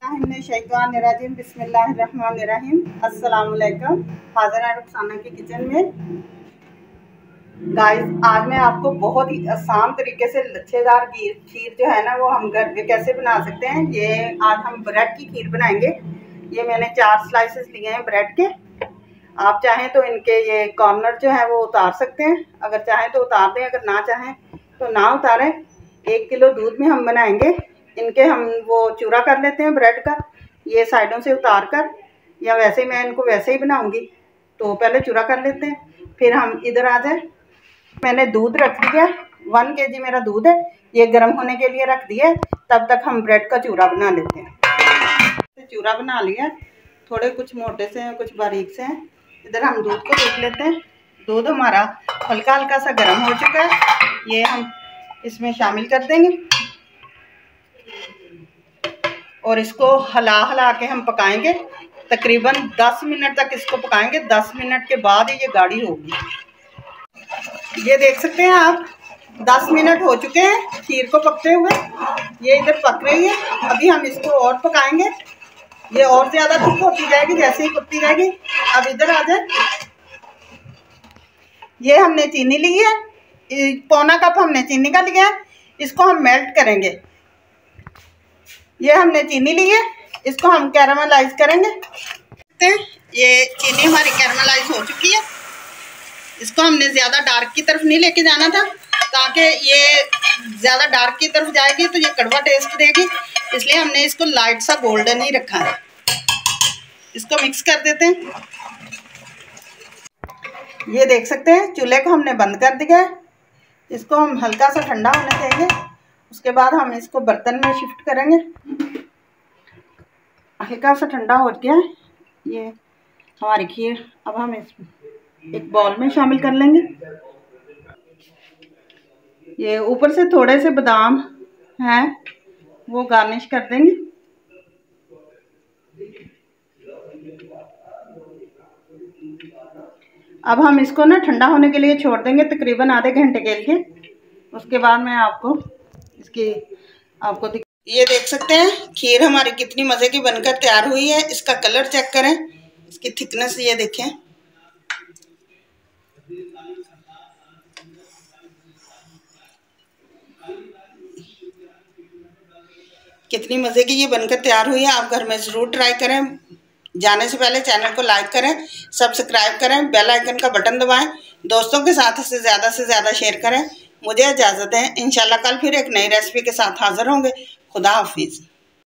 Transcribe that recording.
बिस्मिल्लाहिर्रहमानिर्रहीम। अस्सलाम वालेकुम। हाज़िर है रुखसाना की किचन में। गाइस, आज मैं आपको बहुत ही आसान तरीके से लच्छेदार खीर जो है ना वो हम घर पे कैसे बना सकते हैं। ये आज हम ब्रेड की खीर बनाएंगे। ये मैंने 4 स्लाइसेस लिए हैं ब्रेड के। आप चाहें तो इनके ये कॉर्नर जो है वो उतार सकते हैं, अगर चाहें तो उतार दें, अगर ना चाहें तो ना उतारें। 1 किलो दूध में हम बनाएंगे। इनके हम वो चूरा कर लेते हैं ब्रेड का, ये साइडों से उतार कर, या वैसे मैं इनको वैसे ही बनाऊंगी तो पहले चूरा कर लेते हैं, फिर हम इधर आ जाए। मैंने दूध रख दिया, 1 kg मेरा दूध है, ये गर्म होने के लिए रख दिया। तब तक हम ब्रेड का चूरा बना लेते हैं। चूरा बना लिया, थोड़े कुछ मोटे से हैं कुछ बारीक से हैं। इधर हम दूध को देख लेते हैं। दूध हमारा हल्का हल्का सा गर्म हो चुका है, ये हम इसमें शामिल कर देंगे और इसको हिला हिला के हम पकाएंगे। तकरीबन 10 मिनट तक इसको पकाएंगे। 10 मिनट के बाद ये गाढ़ी होगी। ये देख सकते हैं आप, 10 मिनट हो चुके हैं खीर को पकते हुए। ये इधर पक रही है, अभी हम इसको और पकाएंगे। ये और ज़्यादा थिक होती जाएगी जैसे ही पकती जाएगी। अब इधर आ जाए। ये हमने चीनी ली है, 1/4 कप हमने चीनी का लिया है। इसको हम मेल्ट करेंगे। ये हमने चीनी ली है, इसको हम कैरामलाइज करेंगे। ये चीनी हमारी कैरामलाइज हो चुकी है। इसको हमने ज़्यादा डार्क की तरफ नहीं लेके जाना था, ताकि ये ज़्यादा डार्क की तरफ जाएगी तो ये कड़वा टेस्ट देगी, इसलिए हमने इसको लाइट सा गोल्डन ही रखा है। इसको मिक्स कर देते हैं। ये देख सकते हैं चूल्हे को हमने बंद कर दिया है। इसको हम हल्का सा ठंडा होने देंगे, उसके बाद हम इसको बर्तन में शिफ्ट करेंगे। हल्का सा ठंडा हो गया है ये हमारी खीर। अब हम इस एक बाउल में शामिल कर लेंगे। ये ऊपर से थोड़े से बादाम हैं वो गार्निश कर देंगे। अब हम इसको ना ठंडा होने के लिए छोड़ देंगे, तकरीबन आधे घंटे के लिए। उसके बाद मैं आपको ये देख सकते हैं खीर हमारी कितनी मज़े की बनकर तैयार हुई है। इसका कलर चेक करें, इसकी थिकनेस ये देखें। कितनी मज़े की ये बनकर तैयार हुई है। आप घर में ज़रूर ट्राई करें। जाने से पहले चैनल को लाइक करें, सब्सक्राइब करें, बेल आइकन का बटन दबाएं, दोस्तों के साथ से ज़्यादा शेयर करें। मुझे इजाज़त है। इंशाल्लाह कल फिर एक नई रेसिपी के साथ हाज़िर होंगे। खुदा हाफिज़।